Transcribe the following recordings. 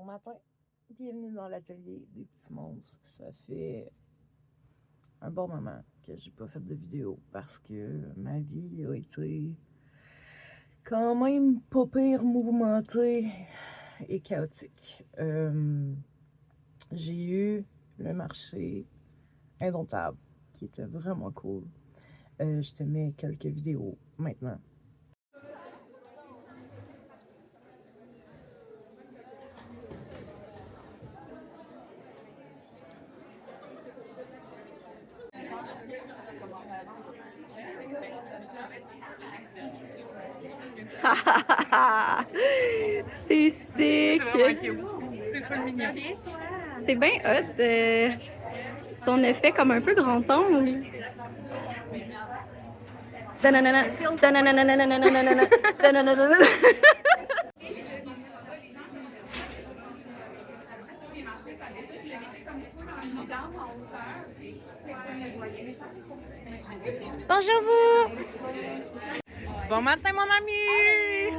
matin, bienvenue dans l'atelier des petits monstres. Ça fait un bon moment que j'ai pas fait de vidéo parce que ma vie a été quand même pas pire mouvementée et chaotique. J'ai eu le marché Indomptable qui était vraiment cool. Je te mets quelques vidéos maintenant. C'est sick! C'est full mignon. C'est bien hot. Ton effet comme un peu grand ongle. Dananana, dananana, dananana. Bonjour vous! Bon matin mon ami!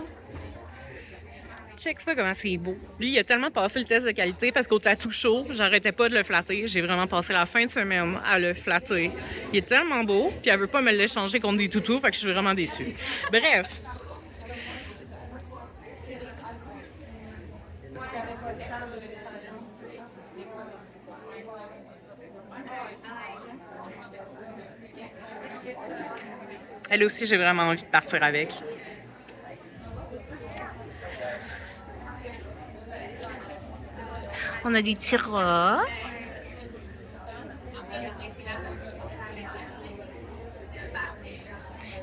Check ça comment c'est beau. Lui, il a tellement passé le test de qualité parce qu'au tatou show, j'arrêtais pas de le flatter. J'ai vraiment passé la fin de semaine à le flatter. Il est tellement beau, puis elle veut pas me l'échanger contre des toutous, fait que je suis vraiment déçue. Bref. Elle aussi, j'ai vraiment envie de partir avec. On a des petits rats.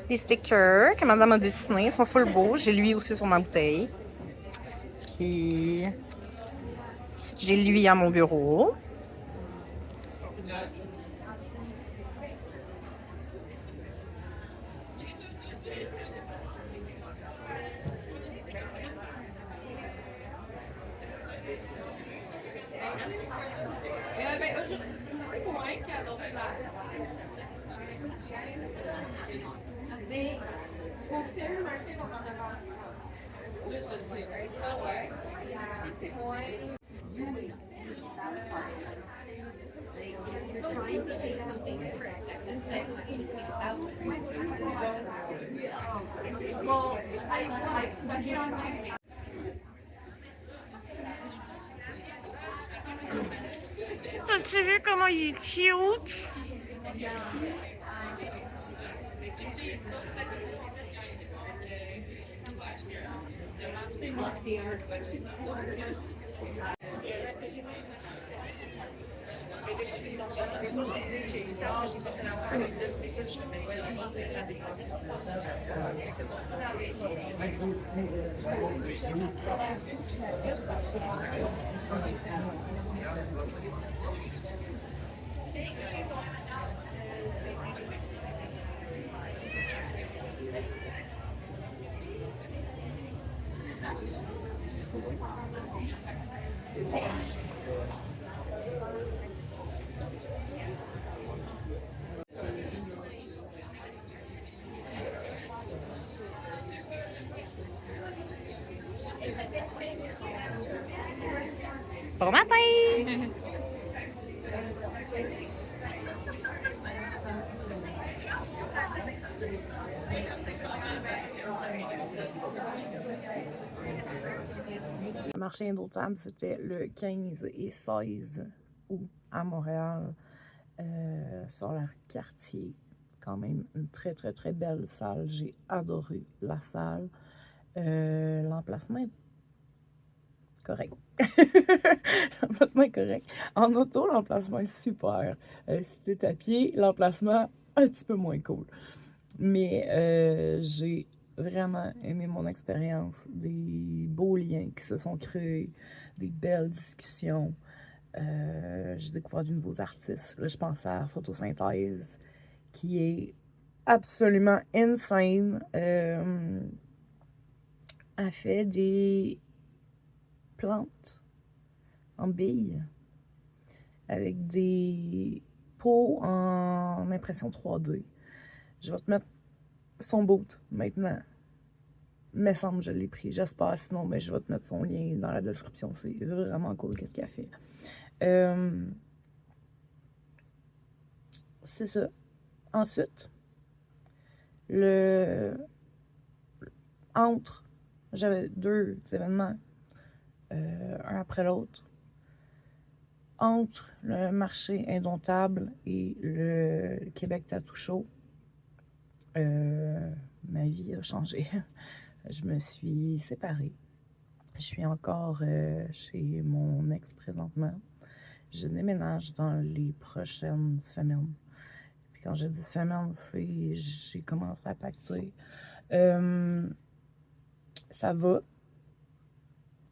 Des stickers que madame a dessinés. Ils sont full beaux. J'ai lui aussi sur ma bouteille. Puis j'ai lui à mon bureau. T'as-tu vu comment il est cute? Bon matin! Le marché Indomptable, c'était le 15 et 16 août à Montréal, sur la rue Cartier. Quand même une très, très, très belle salle. J'ai adoré la salle. L'emplacement est correct. L'emplacement est correct. En auto, l'emplacement est super. Si t'es à pied, l'emplacement un petit peu moins cool. Mais j'ai vraiment aimé mon expérience, des beaux liens qui se sont créés, des belles discussions. J'ai découvert de nouveaux artistes. Là, je pense à Photosynthèse, qui est absolument insane. Elle fait des plantes en billes avec des pots en impression 3D. Je vais te mettre son boot maintenant. me semble que je l'ai pris, j'espère, sinon ben, je vais te mettre son lien dans la description, c'est vraiment cool qu'est-ce qu'elle fait. C'est ça. Ensuite, j'avais 2 événements, un après l'autre. Entre le marché indomptable et le Québec Tattoo Show, ma vie a changé. Je me suis séparée. Je suis encore chez mon ex présentement. Je déménage dans les prochaines semaines. Puis quand je dis semaines, c'est j'ai commencé à pacter. Ça va.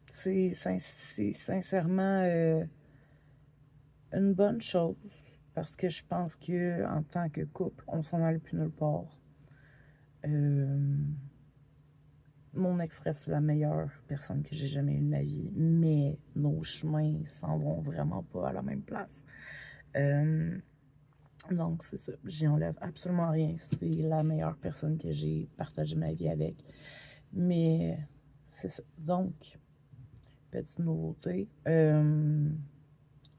C'est sincèrement une bonne chose parce que je pense que en tant que couple, on s'en allait plus nulle part. Mon ex reste la meilleure personne que j'ai jamais eue de ma vie, mais nos chemins s'en vont vraiment pas à la même place. Donc, c'est ça. J'y enlève absolument rien. C'est la meilleure personne que j'ai partagé ma vie avec. Mais, c'est ça. Donc, petite nouveauté.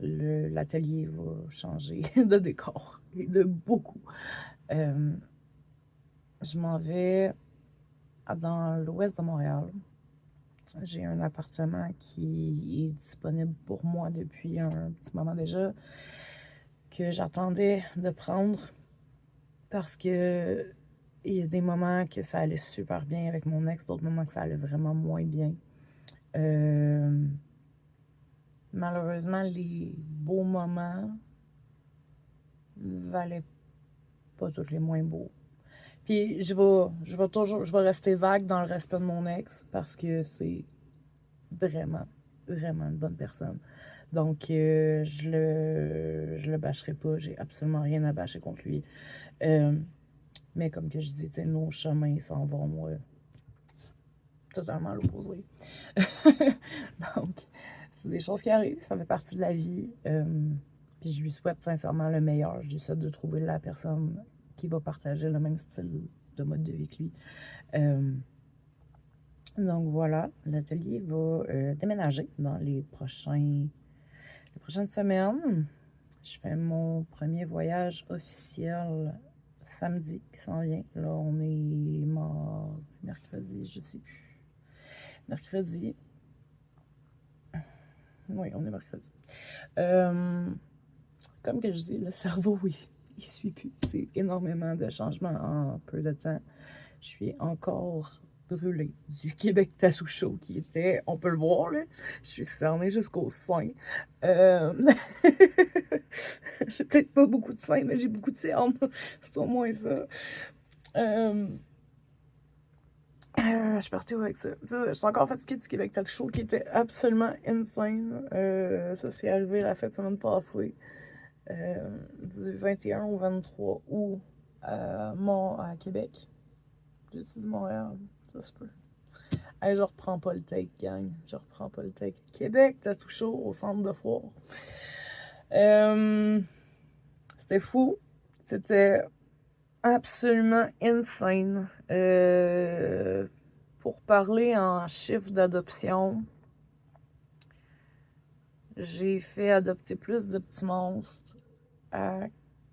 L'atelier va changer de décor. Et de beaucoup. Je m'en vais dans l'ouest de Montréal. J'ai un appartement qui est disponible pour moi depuis un petit moment déjà, que j'attendais de prendre parce que il y a des moments que ça allait super bien avec mon ex, d'autres moments que ça allait vraiment moins bien. Malheureusement, les beaux moments valaient pas tous les moins beaux. Puis je vais rester vague dans le respect de mon ex parce que c'est vraiment, vraiment une bonne personne. Donc, je le bâcherai pas. J'ai absolument rien à bâcher contre lui. Mais comme que je dis, nos chemins s'en vont totalement à l'opposé. Donc, c'est des choses qui arrivent. Ça fait partie de la vie. Puis je lui souhaite sincèrement le meilleur. Je lui souhaite de trouver la personne qui va partager le même style de mode de vie que lui. Donc voilà, l'atelier va déménager dans les prochaines semaines. Je fais mon premier voyage officiel samedi qui s'en vient. Là, on est mardi, mercredi, je sais plus. Mercredi. Oui, on est mercredi. Comme que je dis, le cerveau, oui, il suit plus. C'est énormément de changements en peu de temps. Je suis encore brûlée du Québec Tattoo Show qui était, on peut le voir, là, je suis cernée jusqu'au sein. J'ai peut-être pas beaucoup de seins, mais j'ai beaucoup de cernes. C'est au moins ça. Je partais où avec ça? Je suis encore fatiguée du Québec Tattoo Show qui était absolument insane. Ça s'est arrivé la fête semaine passée. Du 21 au 23 août à Québec. J'ai-tu dit Montréal? Ça se peut. Hey, je reprends pas le take, gang. Je reprends pas le take. Québec, Tattoo Show au centre de foire. C'était fou. C'était absolument insane. Pour parler en chiffres d'adoption, j'ai fait adopter plus de petits monstres à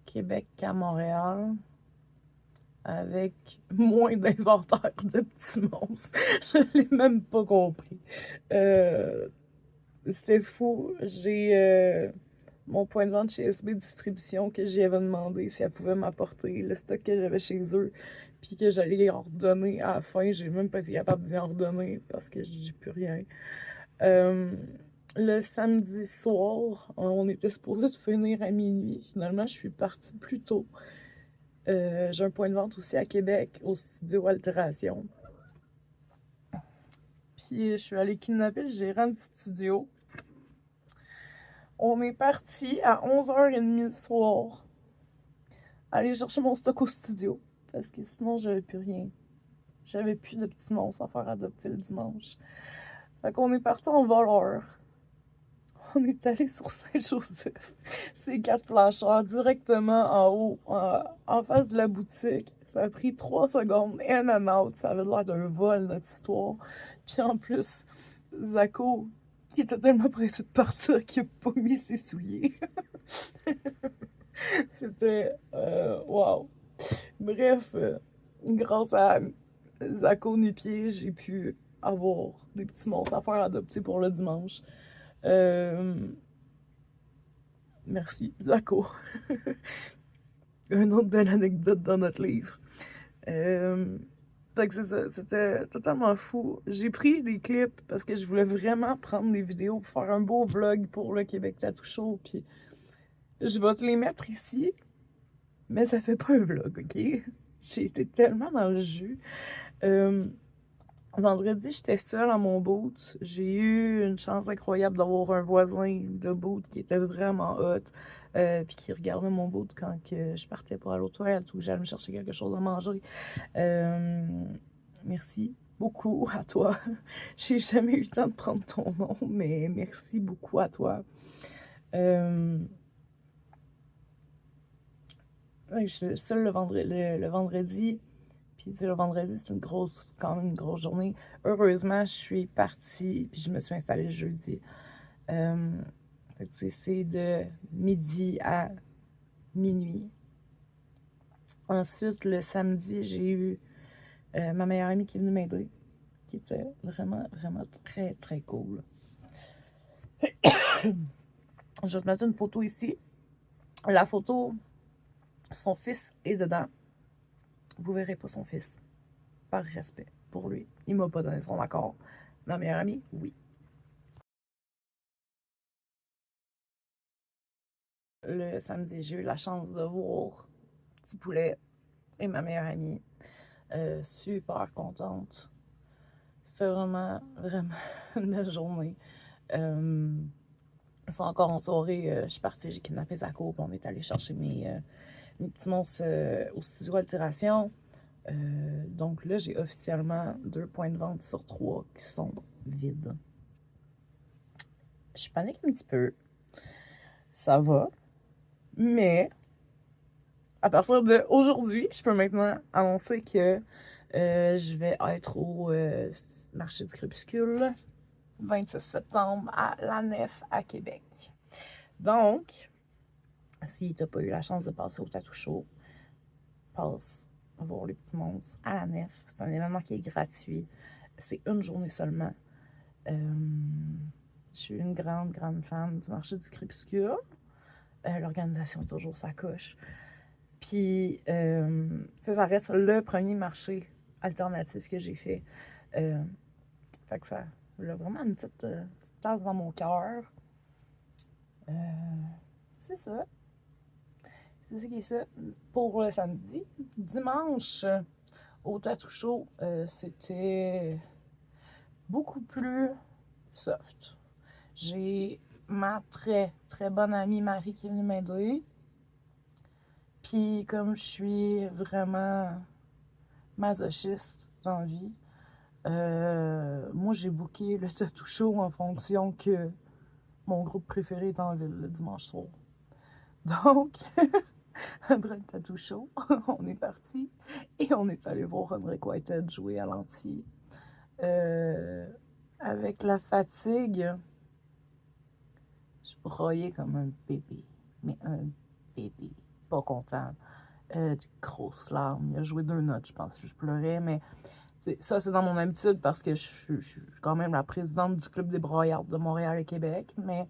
Québec qu'à Montréal, avec moins d'inventaire de petits monstres. Je l'ai même pas compris. C'était fou. J'ai mon point de vente chez SB Distribution que j'y avais demandé si elle pouvait m'apporter le stock que j'avais chez eux, puis que j'allais en redonner à la fin. J'ai même pas été capable d'y en redonner parce que j'ai plus rien. Le samedi soir, on était supposé se finir à minuit. Finalement, je suis partie plus tôt. J'ai un point de vente aussi à Québec, au studio Altération. Puis je suis allée kidnapper le gérant du studio. On est parti à 11h30 le soir. Aller chercher mon stock au studio. Parce que sinon, j'avais plus rien. J'avais plus de petits monstres à faire adopter le dimanche. Fait qu'on est parti en voleur. on est allé sur Saint-Joseph. C'est 4 flasheurs directement en haut, en face de la boutique. Ça a pris 3 secondes, in and out. Ça avait l'air d'un vol, notre histoire. Puis en plus, Zako, qui était tellement pressé de partir qu'il n'a pas mis ses souliers. C'était... wow. Bref, grâce à Zako Nu-Pied, j'ai pu avoir des petits monstres à faire adopter pour le dimanche. Merci, Zako. Une autre belle anecdote dans notre livre. Fait que c'est ça, c'était totalement fou. J'ai pris des clips parce que je voulais vraiment prendre des vidéos pour faire un beau vlog pour le Québec Tattoo Show. Puis je vais te les mettre ici, mais ça fait pas un vlog, ok? J'ai été tellement dans le jus. Vendredi, j'étais seule à mon boot. J'ai eu une chance incroyable d'avoir un voisin de boot qui était vraiment hot, puis qui regardait mon boot quand que je partais pour aller aux toilettes ou j'allais me chercher quelque chose à manger. Merci beaucoup à toi. J'ai jamais eu le temps de prendre ton nom, mais merci beaucoup à toi. J'étais seule le vendredi. Puis le vendredi, c'est quand même une grosse journée. Heureusement, je suis partie, puis je me suis installée le jeudi. C'est de midi à minuit. Ensuite, le samedi, j'ai eu ma meilleure amie qui est venue m'aider, qui était vraiment, vraiment très, très cool. Je vais te mettre une photo ici. La photo, son fils est dedans. Vous verrez pas son fils. Par respect pour lui. Il m'a pas donné son accord. Ma meilleure amie, oui. Le samedi, j'ai eu la chance de voir Petit Poulet et ma meilleure amie. Super contente. C'était vraiment, vraiment une belle journée. C'est encore en soirée. Je suis partie, j'ai kidnappé Zako, puis on est allé chercher mes petits monstres au studio Altération. Donc là, j'ai officiellement 2 points de vente sur 3 qui sont vides. Je panique un petit peu. Ça va. Mais à partir d'aujourd'hui, je peux maintenant annoncer que je vais être au marché du crépuscule 26 septembre à La Nef à Québec. Donc, si tu n'as pas eu la chance de passer au Tattoo Show, passe voir les petits monstres à La Nef. C'est un événement qui est gratuit. C'est une journée seulement. Je suis une grande, grande fan du marché du crépuscule. L'organisation est toujours sa coche. Puis, ça reste le premier marché alternatif que j'ai fait. Fait que ça a vraiment une petite place dans mon cœur. C'est ça. C'est ça qui est ça pour le samedi. Dimanche, au Tattoo Show, c'était beaucoup plus soft. J'ai ma très, très bonne amie Marie qui est venue m'aider. Puis comme je suis vraiment masochiste dans la vie, moi j'ai booké le Tattoo Show en fonction que mon groupe préféré est en ville le dimanche soir. Donc, après le Tattoo Show, on est parti et on est allé voir Henrik Whitehead jouer à l'Antilles. Avec la fatigue, je broyais comme un bébé, mais un bébé, pas content. Des grosses larmes. Il a joué 2 notes, je pense que je pleurais, mais ça, c'est dans mon habitude parce que je suis quand même la présidente du Club des broyardes de Montréal et Québec, mais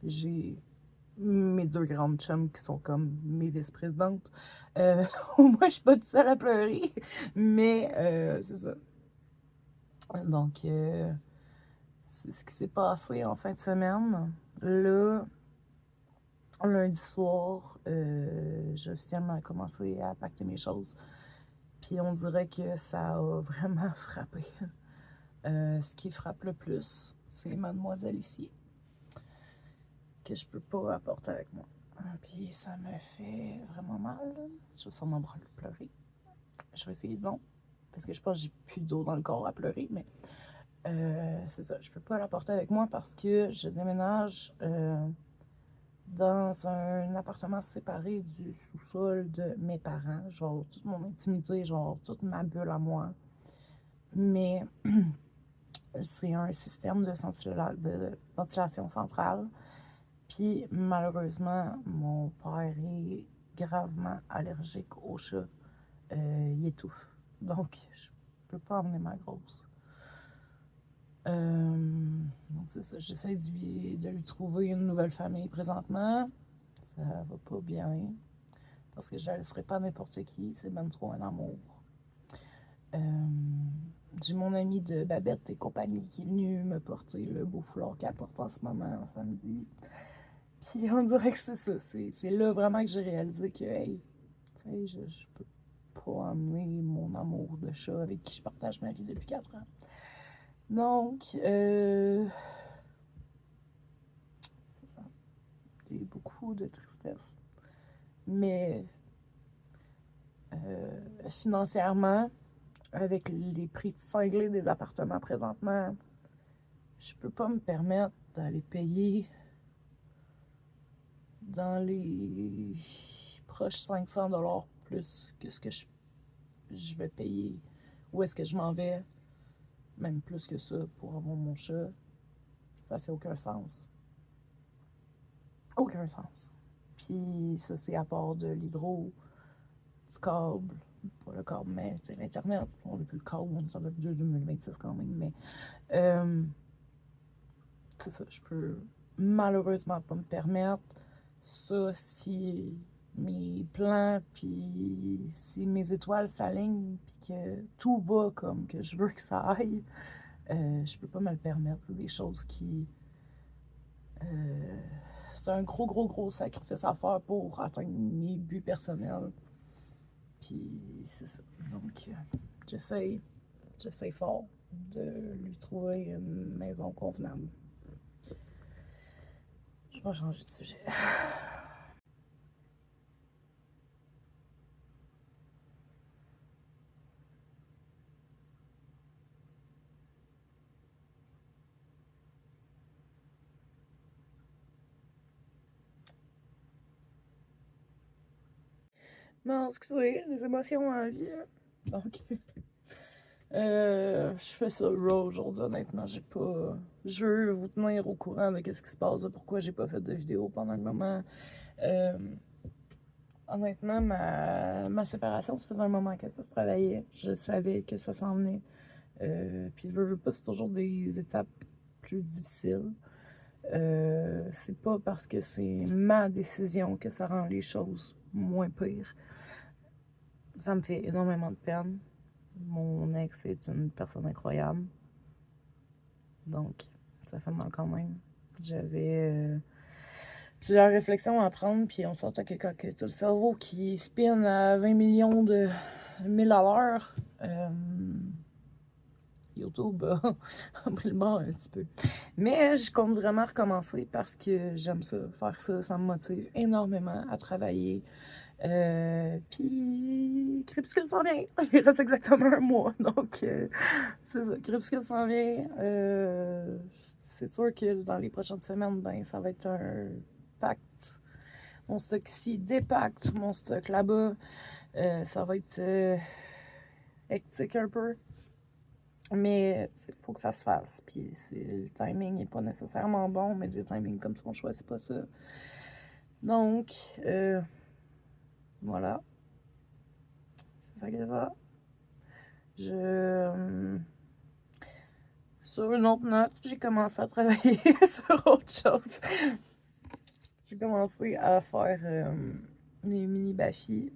j'ai mes 2 grandes chums qui sont comme mes vice-présidentes. Au moins, je suis pas toute seule à pleurer, mais c'est ça. Donc, c'est ce qui s'est passé en fin de semaine. Là, lundi soir, j'ai officiellement commencé à pacter mes choses. Puis on dirait que ça a vraiment frappé. Ce qui frappe le plus, c'est mademoiselle ici, que je peux pas apporter avec moi. Puis ça me fait vraiment mal. Je vais sûrement pleurer. Je vais essayer de non, parce que je pense que j'ai plus d'eau dans le corps à pleurer, mais C'est ça, je peux pas la porter avec moi parce que je déménage dans un appartement séparé du sous-sol de mes parents. Genre, toute mon intimité, genre, toute ma bulle à moi. Mais c'est un système de ventilation centrale. Puis, malheureusement, mon père est gravement allergique aux chats. Il étouffe. Donc, je peux pas emmener ma grosse. Donc c'est ça, j'essaie de lui trouver une nouvelle famille présentement. Ça va pas bien, parce que je la laisserai pas n'importe qui, c'est même trop un amour. J'ai mon ami de Babette et compagnie qui est venu me porter le beau foulard qu'elle porte en ce moment, samedi. Puis on dirait que c'est ça, c'est là vraiment que j'ai réalisé que, hey, tu sais, je peux pas emmener mon amour de chat avec qui je partage ma vie depuis 4 ans. Donc, c'est ça. Il y a eu beaucoup de tristesse. Mais financièrement, avec les prix cinglés des appartements présentement, je peux pas me permettre d'aller payer dans les proches 500$ plus que ce que je vais payer. Où est-ce que je m'en vais? Même plus que ça pour avoir mon chat. Ça fait aucun sens. Aucun sens. Puis ça, c'est à part de l'hydro, du câble, pas le câble, mais c'est l'Internet. On n'a plus le câble, on est en 2026 quand même, mais c'est ça, je peux malheureusement pas me permettre ça si mes plans, puis si mes étoiles s'alignent, puis que tout va comme que je veux que ça aille, je peux pas me le permettre. C'est des choses qui... c'est un gros sacrifice à faire pour atteindre mes buts personnels. Puis c'est ça. Donc, j'essaie fort de lui trouver une maison convenable. Je vais changer de sujet. Non, excusez, les émotions en vie. Donc, je fais ça raw aujourd'hui, honnêtement. J'ai pas. Je veux vous tenir au courant de ce qui se passe, pourquoi j'ai pas fait de vidéo pendant le moment. Honnêtement, ma séparation, ça faisait un moment que ça se travaillait. Je savais que ça s'en venait. Puis, je veux pas, c'est toujours des étapes plus difficiles. C'est pas parce que c'est ma décision que ça rend les choses moins pires. Ça me fait énormément de peine. Mon ex est une personne incroyable. Donc, ça fait mal quand même. J'avais plusieurs réflexions à prendre, puis on s'entend que quand tu as le cerveau qui spin à 20 millions de milles à l'heure, YouTube a pris le bord un petit peu. Mais je compte vraiment recommencer parce que j'aime ça, faire ça, ça me motive énormément à travailler. Puis Crépuscule s'en vient. Il reste exactement un mois. Donc, c'est ça. Crépuscule s'en vient. C'est sûr que dans les prochaines semaines, ben, ça va être un pacte. Mon stock ici dépacte mon stock là-bas. Ça va être hectique un peu. Mais il faut que ça se fasse. Puis le timing n'est pas nécessairement bon, mais le timing comme ça, on ne choisit pas ça. Donc, voilà. C'est ça que ça. Sur une autre note, j'ai commencé à travailler sur autre chose. J'ai commencé à faire des mini bafis.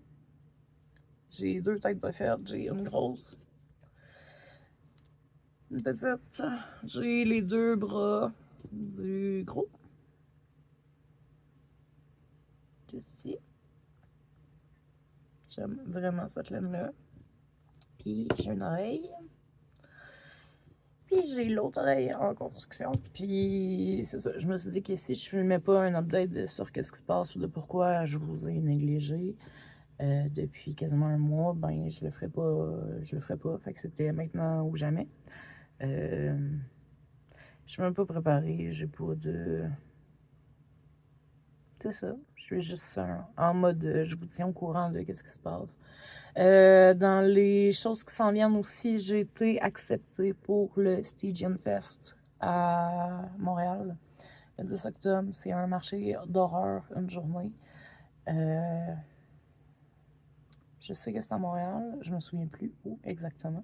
J'ai 2 têtes de fête. J'ai une grosse, une petite. J'ai les 2 bras du gros. Juste ici. J'aime vraiment cette laine-là. Puis j'ai une oreille. Puis j'ai l'autre oreille en construction. Puis c'est ça, je me suis dit que si je ne filmais pas un update sur qu'est-ce qui se passe ou de pourquoi je vous ai négligé depuis quasiment un mois, ben je le ferais pas. Fait que c'était maintenant ou jamais. Je suis même pas préparée, j'ai pas de... C'est ça, je suis juste en mode je vous tiens au courant de qu'est-ce qui se passe. Dans les choses qui s'en viennent aussi, j'ai été acceptée pour le Stygian Fest à Montréal. Le 10 octobre, c'est un marché d'horreur, une journée. Je sais que c'est à Montréal, je me souviens plus où exactement.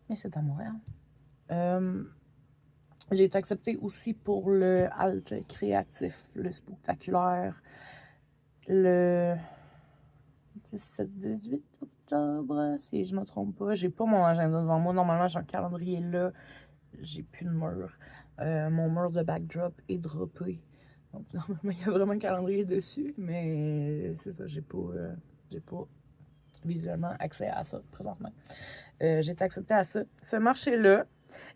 Mais c'est à Montréal. J'ai été acceptée aussi pour le Halte créatif, le spectaculaire, le 17-18 octobre, si je me trompe pas. J'ai pas mon agenda devant moi. Normalement, j'ai un calendrier là. J'ai plus de mur. Mon mur de backdrop est droppé. Donc, normalement, il y a vraiment un calendrier dessus, mais c'est ça, j'ai pas visuellement accès à ça présentement. J'ai été acceptée à ça. Ce marché-là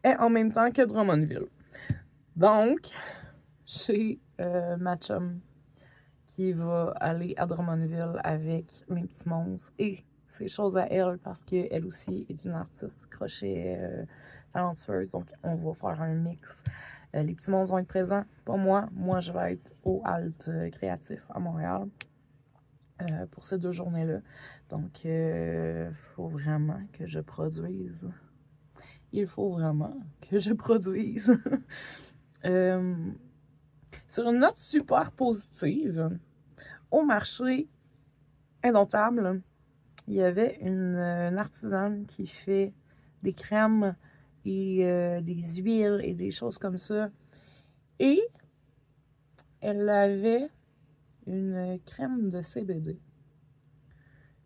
est en même temps que Drummondville. Donc, j'ai ma chum qui va aller à Drummondville avec mes petits monstres et ses choses à elle parce qu'elle aussi est une artiste crochet talentueuse. Donc, on va faire un mix. Les petits monstres vont être présents, pas moi. Moi, je vais être au Halte créatif à Montréal pour ces 2 journées-là. Donc, il faut vraiment que je produise. Il faut vraiment que je produise. Sur une note super positive, au marché Indomptable, il y avait une artisane qui fait des crèmes et des huiles et des choses comme ça. Et elle avait une crème de CBD.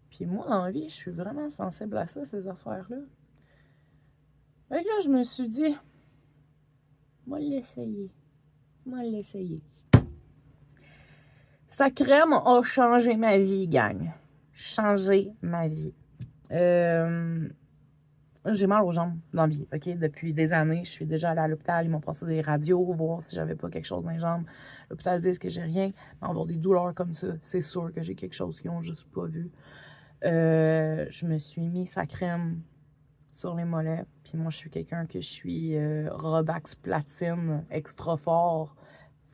Puis moi, dans la vie, je suis vraiment sensible à ça, ces affaires-là. Fait que là, je me suis dit, moi l'essayer. Sa crème a changé ma vie, gang. Changé ma vie. J'ai mal aux jambes dans la vie, OK? Depuis des années, je suis déjà allée à l'hôpital. Ils m'ont passé des radios, voir si j'avais pas quelque chose dans les jambes. L'hôpital dit que j'ai rien. Mais avoir des douleurs comme ça, c'est sûr que j'ai quelque chose qu'ils ont juste pas vu. Je me suis mis sa crème sur les mollets. Puis moi, je suis quelqu'un que je suis Robax platine extra fort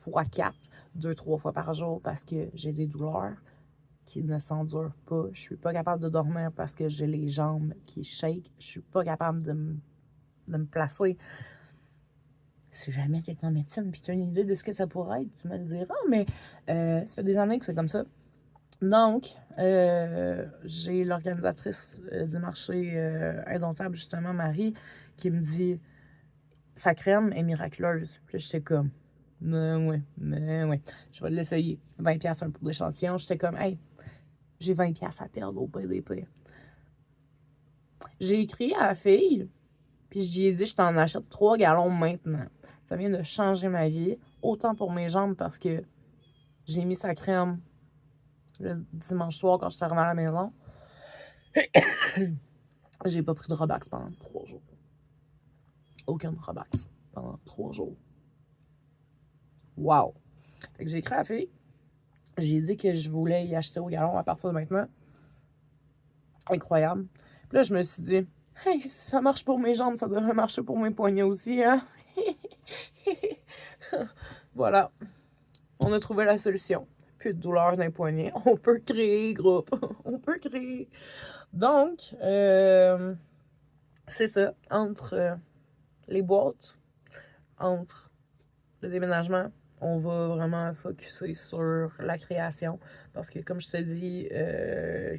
x4, 2-3 fois par jour parce que j'ai des douleurs qui ne s'endurent pas. Je suis pas capable de dormir parce que j'ai les jambes qui shake. Je suis pas capable de me placer. Si jamais tu es en médecine et tu as une idée de ce que ça pourrait être, tu me le diras, mais ça fait des années que c'est comme ça. Donc, j'ai l'organisatrice du marché Indomptable, justement, Marie, qui me dit « Sa crème est miraculeuse. » Puis là, j'étais comme « ouais, je vais l'essayer. 20$ un pot d'échantillon. » J'étais comme « Hey, j'ai 20$ à perdre au PDP. » J'ai écrit à la fille, puis j'y ai dit « Je t'en achète 3 gallons maintenant. » Ça vient de changer ma vie, autant pour mes jambes parce que j'ai mis sa crème le dimanche soir quand je suis arrivée à la maison. J'ai pas pris de Robax pendant 3 jours. Aucun Robax pendant 3 jours. Wow! Fait que j'ai écrit à la fille. J'ai dit que je voulais y acheter au gallon à partir de maintenant. Incroyable. Puis là, je me suis dit, hey, si ça marche pour mes jambes, ça devrait marcher pour mes poignets aussi, hein? Voilà. On a trouvé la solution. Plus de douleur d'un poignet. On peut créer, groupe. On peut créer. Donc, c'est ça. Entre les boîtes, entre le déménagement, on va vraiment focusser sur la création. Parce que, comme je te dis,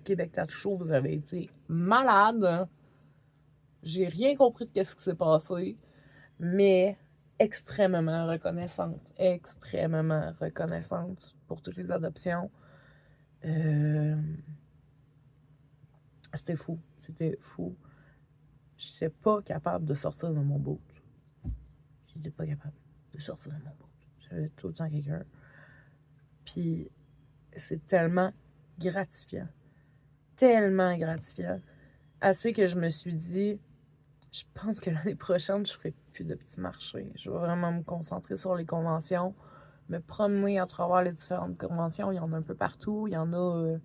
Québec Tattoo Show, vous avez été malade. J'ai rien compris de ce qui s'est passé. Mais extrêmement reconnaissante pour toutes les adoptions. C'était fou. J'étais pas capable de sortir de mon boat. J'étais pas capable de sortir de mon boat. J'avais tout le temps quelqu'un. Puis c'est tellement gratifiant. Tellement gratifiant. Assez que je me suis dit, je pense que l'année prochaine, je ferai plus de petits marchés. Je vais vraiment me concentrer sur les conventions, me promener à travers les différentes conventions. Il y en a un peu partout. Il y en a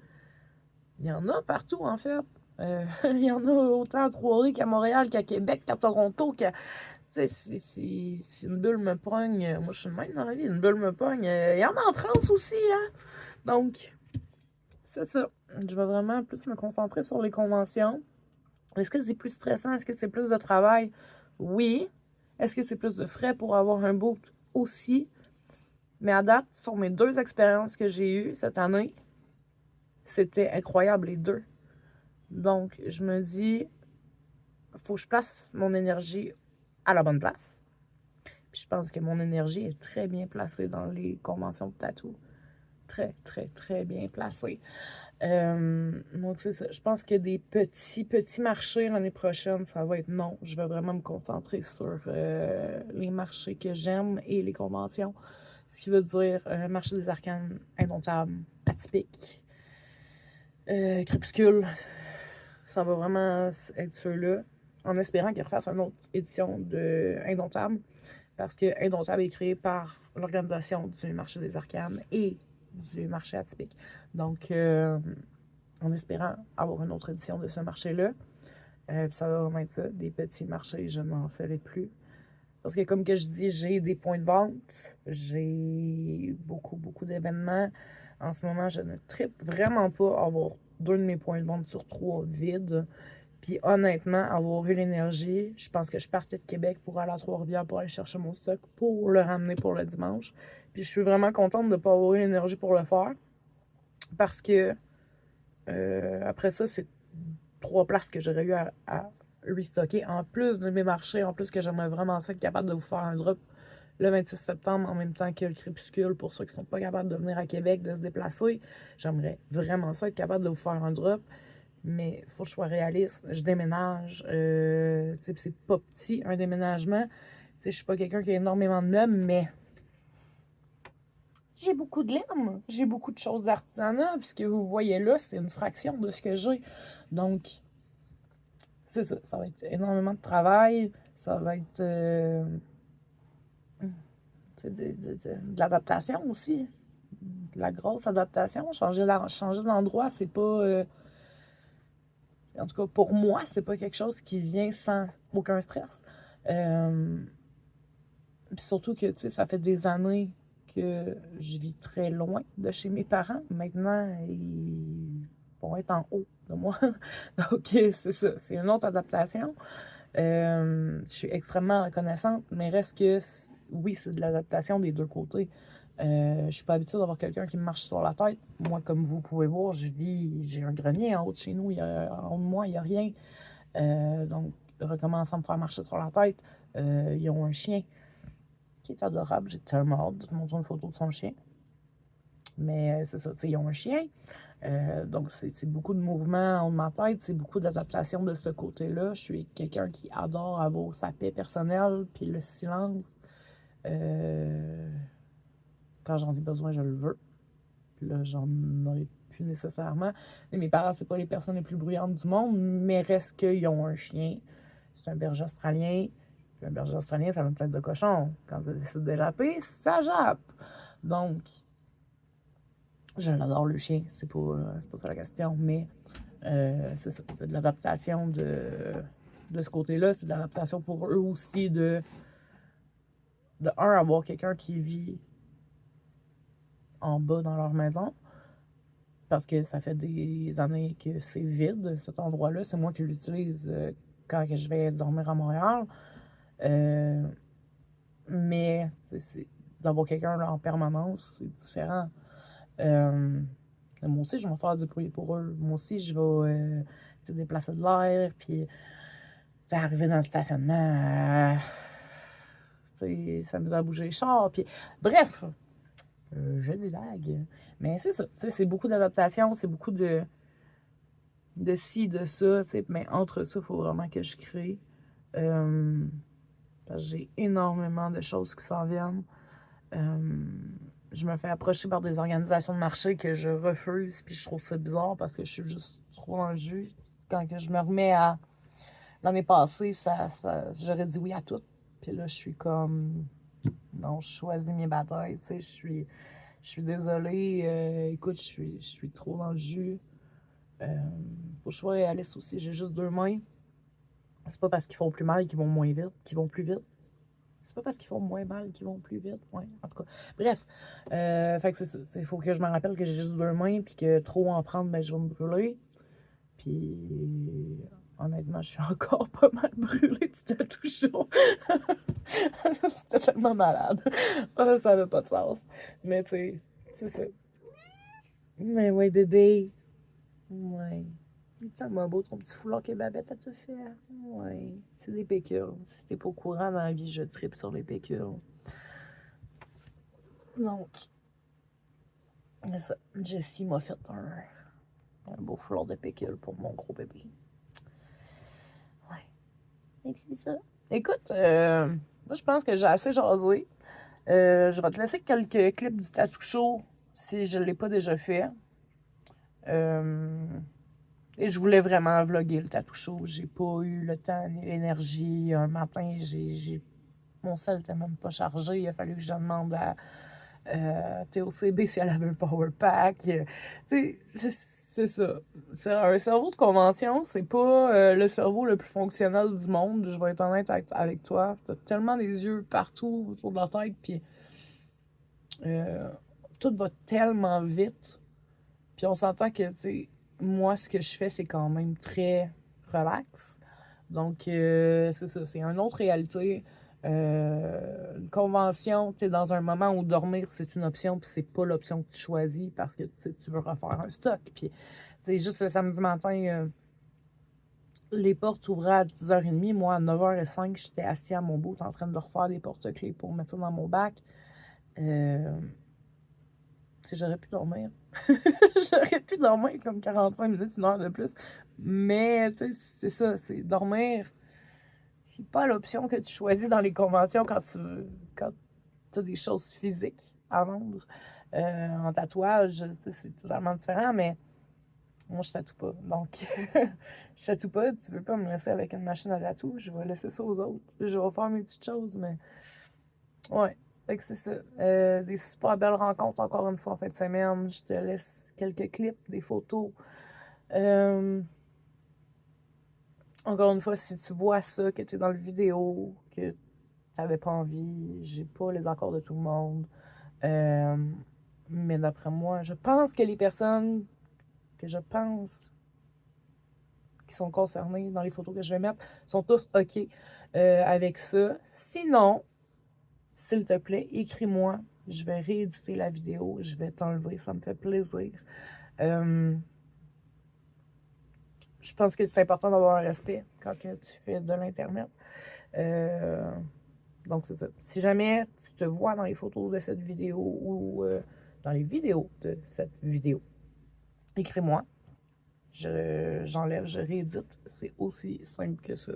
partout, en fait. Il y en a autant à Trois-Rivières qu'à Montréal, qu'à Québec, qu'à Toronto, qu'à... Tu sais, si une bulle me pogne, moi je suis de même dans la vie, une bulle me pogne, il y en a en France aussi, hein? Donc, c'est ça. Je vais vraiment plus me concentrer sur les conventions. Est-ce que c'est plus stressant? Est-ce que c'est plus de travail? Oui. Est-ce que c'est plus de frais pour avoir un boot? Aussi. Mais à date, sur mes 2 expériences que j'ai eues cette année, c'était incroyable les 2. Donc, je me dis, faut que je place mon énergie à la bonne place. Puis je pense que mon énergie est très bien placée dans les conventions de tatou. Très, très, très bien placée. Donc, c'est ça. Je pense que des petits marchés l'année prochaine, ça va être non. Je vais vraiment me concentrer sur les marchés que j'aime et les conventions. Ce qui veut dire marché des arcanes indomptable, atypique, crépuscule. Ça va vraiment être ceux-là. En espérant qu'ils refassent une autre édition de Indomptable. Parce que Indomptable est créé par l'organisation du marché des arcanes et du marché atypique. Donc, en espérant avoir une autre édition de ce marché-là, ça va vraiment être ça, des petits marchés, je n'en ferai plus. Parce que comme que je dis, j'ai des points de vente, j'ai beaucoup d'événements. En ce moment, je ne trippe vraiment pas à avoir 2 de mes points de vente sur 3 vides. Puis honnêtement, avoir eu l'énergie, je pense que je partais de Québec pour aller à Trois-Rivières pour aller chercher mon stock pour le ramener pour le dimanche. Puis je suis vraiment contente de ne pas avoir eu l'énergie pour le faire. Parce que après ça, c'est 3 places que j'aurais eu à restocker en plus de mes marchés, en plus que j'aimerais vraiment ça être capable de vous faire un drop le 26 septembre en même temps que le crépuscule pour ceux qui sont pas capables de venir à Québec, de se déplacer. J'aimerais vraiment ça être capable de vous faire un drop, mais il faut que je sois réaliste. Je déménage, c'est pas petit un déménagement. Je suis pas quelqu'un qui a énormément de meubles, mais j'ai beaucoup de laine, j'ai beaucoup de choses d'artisanat, puis ce que vous voyez là, c'est une fraction de ce que j'ai. Donc, c'est ça, ça va être énormément de travail, ça va être de l'adaptation aussi, de la grosse adaptation. Changer d'endroit, c'est pas... en tout cas, pour moi, c'est pas quelque chose qui vient sans aucun stress. Puis surtout que, tu sais, ça fait des années que je vis très loin de chez mes parents. Maintenant, ils vont être en haut de moi. Donc, c'est ça. C'est une autre adaptation. Je suis extrêmement reconnaissante, mais reste que, oui, c'est de l'adaptation des 2 côtés. Je suis pas habituée d'avoir quelqu'un qui me marche sur la tête. Moi, comme vous pouvez voir, j'ai un grenier en haut de chez nous. En haut de moi, il n'y a rien. Donc, recommencer à me faire marcher sur la tête. Ils ont un chien qui est adorable. J'ai tellement hâte de te montrer une photo de son chien. Mais c'est ça, tu sais, ils ont un chien. Donc, c'est beaucoup de mouvements en haut de ma tête. C'est beaucoup d'adaptation de ce côté-là. Je suis quelqu'un qui adore avoir sa paix personnelle, puis le silence. Quand j'en ai besoin, je le veux. Puis là, j'en aurais plus nécessairement. Et mes parents, c'est pas les personnes les plus bruyantes du monde, mais reste qu'ils ont un chien. C'est un berger australien. Puis un berger australien, ça a une tête de cochon. Quand ça décide de japper, ça jappe. Donc, je l'adore le chien, c'est pas ça la question, mais c'est ça, c'est de l'adaptation de ce côté-là, c'est de l'adaptation pour eux aussi de avoir quelqu'un qui vit en bas dans leur maison, parce que ça fait des années que c'est vide, cet endroit-là, c'est moi qui l'utilise quand je vais dormir à Montréal, mais d'avoir quelqu'un là en permanence, c'est différent. Moi aussi, je vais me faire du bruit pour eux. Moi aussi, je vais déplacer de l'air, puis arriver dans le stationnement, s'amuser à bouger les chars, puis bref, je divague. Mais c'est ça, c'est beaucoup d'adaptation, c'est beaucoup de ci, de ça, mais entre ça, il faut vraiment que je crée. Parce que j'ai énormément de choses qui s'en viennent. Je me fais approcher par des organisations de marché que je refuse, puis je trouve ça bizarre parce que je suis juste trop dans le jus. Quand que je me remets à... L'année passée, j'aurais dit oui à tout. Puis là, je suis comme... Non, je choisis mes batailles, tu sais, je suis désolée. Écoute, je suis trop dans le jus. faut que je sois réaliste aussi. J'ai juste 2 mains. C'est pas parce qu'ils font plus mal qu'ils vont moins vite, qu'ils vont plus vite. C'est pas parce qu'ils font moins mal qu'ils vont plus vite. Ouais, en tout cas. Bref. Fait que c'est ça. Il faut que je me rappelle que j'ai juste 2 mains, puis que trop en prendre, ben je vais me brûler. Puis, honnêtement, je suis encore pas mal brûlée du tatou chaud. C'était tellement malade. Ça avait pas de sens. Mais tu sais, c'est ça. Mais ouais, bébé. Ouais. Il est tellement beau ton petit foulard que Babette a tout fait. Ouais. C'est des pécules. Si t'es pas au courant dans la vie, je tripe sur les pécules. Donc, c'est ça. Jessie m'a fait un beau foulard de pécule pour mon gros bébé. Ouais. Et c'est ça. Écoute, moi je pense que j'ai assez jasé. Je vais te laisser quelques clips du tatou show si je ne l'ai pas déjà fait. Et je voulais vraiment vlogger le tatou show. J'ai pas eu le temps ni l'énergie. Un matin, mon sel n'était même pas chargé. Il a fallu que je demande à TOCB si elle avait un power pack. C'est ça. C'est un cerveau de convention, c'est pas le cerveau le plus fonctionnel du monde. Je vais être honnête avec toi. T'as tellement des yeux partout autour de la tête, puis tout va tellement vite. Puis on s'entend que, tu sais, moi, ce que je fais, c'est quand même très relax. Donc, c'est ça, c'est une autre réalité. Une convention, tu es dans un moment où dormir, c'est une option, puis c'est pas l'option que tu choisis parce que tu veux refaire un stock. Puis, tu sais, juste le samedi matin, les portes ouvraient à 10h30. Moi, à 9h05, j'étais assis à mon bout en train de refaire des porte-clés pour mettre ça dans mon bac. Tu sais, j'aurais pu dormir. J'aurais pu dormir comme 45 minutes, 1 heure de plus. Mais, tu sais, c'est ça, c'est dormir. C'est pas l'option que tu choisis dans les conventions quand tu as des choses physiques à vendre. En tatouage, c'est totalement différent, mais moi, je tatoue pas. Donc, je tatoue pas. Tu veux pas me laisser avec une machine à tatou, je vais laisser ça aux autres. Je vais faire mes petites choses, mais ouais. Fait que c'est ça. Des super belles rencontres, encore une fois, en fin de semaine. Je te laisse quelques clips, des photos. Encore une fois, si tu vois ça, que tu es dans le vidéo, que tu n'avais pas envie, j'ai pas les accords de tout le monde. Mais d'après moi, je pense que les personnes que je pense qui sont concernées dans les photos que je vais mettre sont tous OK avec ça. Sinon, s'il te plaît, écris-moi. Je vais rééditer la vidéo. Je vais t'enlever. Ça me fait plaisir. Je pense que c'est important d'avoir un respect quand que tu fais de l'Internet. Donc, c'est ça. Si jamais tu te vois dans les photos de cette vidéo ou dans les vidéos de cette vidéo, écris-moi. J'enlève, je réédite. C'est aussi simple que ça.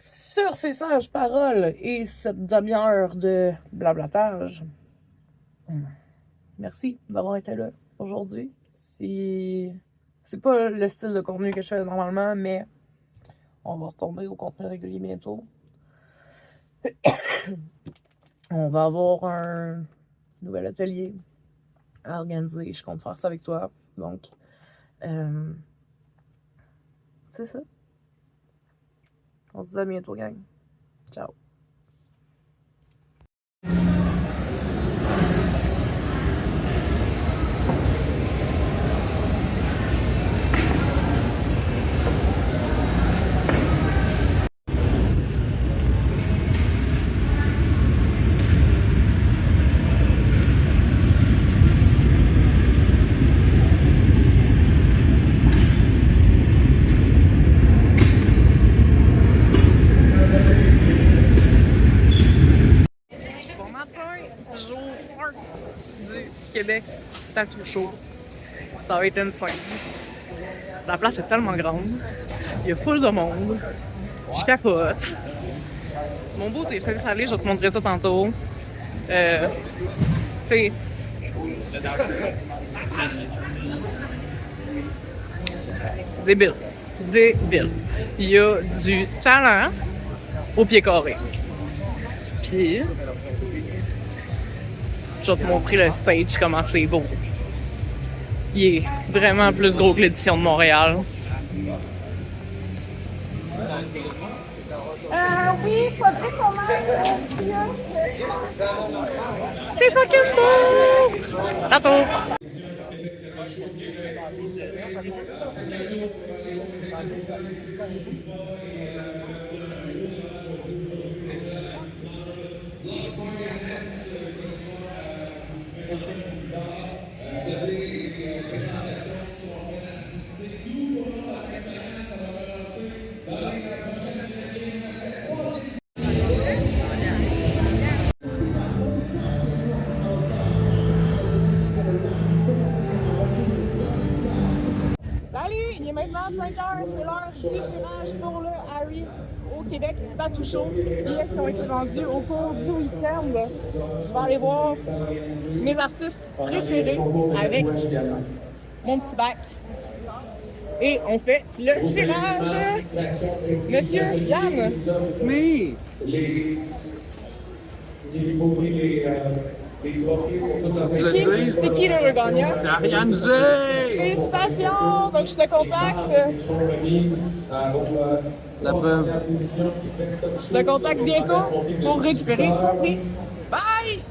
Sur ces sages paroles et cette demi-heure de blablatage, merci d'avoir été là aujourd'hui. C'est pas le style de contenu que je fais normalement, mais on va retourner au contenu régulier bientôt. On va avoir un nouvel atelier à organiser. Je compte faire ça avec toi. Donc, c'est ça. On se dit à bientôt, gang. Ciao. Québec, tatou show. Ça va être insane. La place est tellement grande. Il y a full de monde. Je capote. Mon beau est installé, je vais te montrer ça tantôt. Tu sais. C'est débile. Débile. Il y a du talent au pied carré. Puis, je vais te montrer le stage, comment c'est beau. Il est vraiment plus gros que l'édition de Montréal. Oui, faudrait qu'on aille. C'est fucking beau! Attends. Salut, il est maintenant 5 h, c'est l'heure du tirage pour le Harry au Québec Tattoo Show. Billets qui ont été vendus au cours du week-end. Je vais aller voir mes artistes préférés avec mon petit bac. Et on fait le tirage. Monsieur Yann. It's me! C'est qui le gagnant? C'est Ariane G! Félicitations! Donc je te contacte. La preuve. Je te contacte bientôt pour récupérer ton prix. Bye!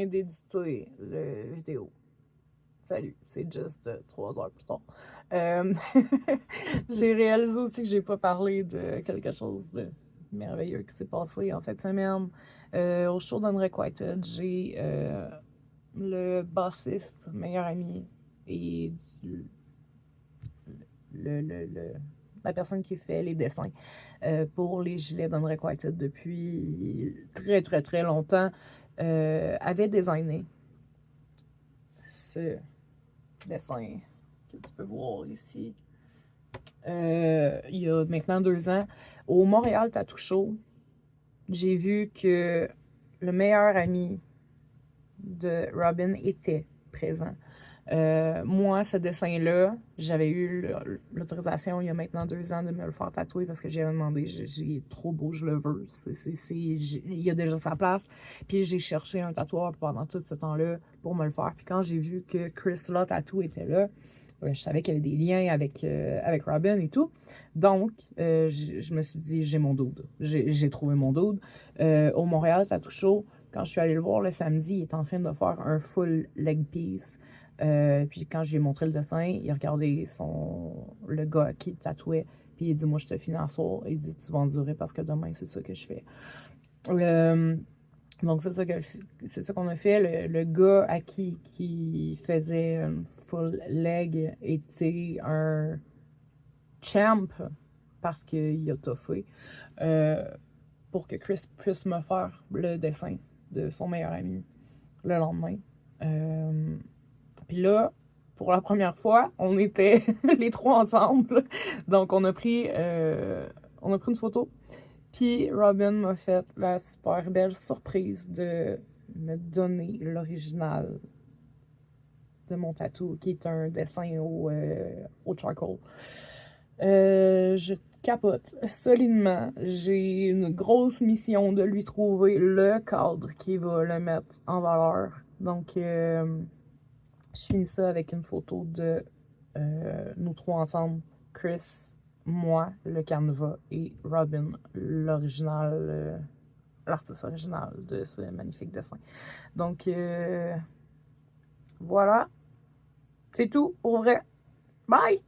D'éditer le vidéo. Salut, c'est juste 3 heures plus tard. J'ai réalisé aussi que j'ai pas parlé de quelque chose de merveilleux qui s'est passé en fin de semaine. Au show d'Unrequited, j'ai le bassiste, meilleur ami, et la personne qui fait les dessins pour les gilets d'Unrequited depuis très très très longtemps. Avait designé ce dessin que tu peux voir ici il y a maintenant 2 ans au Montréal Tattoo Show. J'ai vu que le meilleur ami de Robin était présent. Moi, ce dessin-là, j'avais eu l'autorisation il y a maintenant 2 ans de me le faire tatouer parce que j'avais demandé, j'ai trop beau, je le veux. Il y a déjà sa place. Puis j'ai cherché un tatoueur pendant tout ce temps-là pour me le faire. Puis quand j'ai vu que Crystala Tattoo était là, je savais qu'il y avait des liens avec Robin et tout. Donc, je me suis dit, j'ai mon dude. J'ai trouvé mon dude. Au Montréal Tattoo Show, quand je suis allée le voir le samedi, il est en train de faire un full leg piece. Puis quand je lui ai montré le dessin, il a regardé le gars qui tatouait, puis il dit, moi je te finance. Il dit, tu vas endurer parce que demain c'est ça que je fais. Donc c'est ça qu'on a fait. Le gars à qui faisait un full leg était un champ parce qu'il a toffé pour que Chris puisse me faire le dessin de son meilleur ami le lendemain. Puis là, pour la première fois, on était les 3 ensemble. Donc, on a pris une photo. Puis, Robin m'a fait la super belle surprise de me donner l'original de mon tatou, qui est un dessin au charcoal. Je capote solidement. J'ai une grosse mission de lui trouver le cadre qui va le mettre en valeur. Donc, je finis ça avec une photo de nous 3 ensemble, Chris, moi, le canevas, et Robin, l'original, l'artiste original de ce magnifique dessin. Donc, voilà. C'est tout, pour vrai. Bye!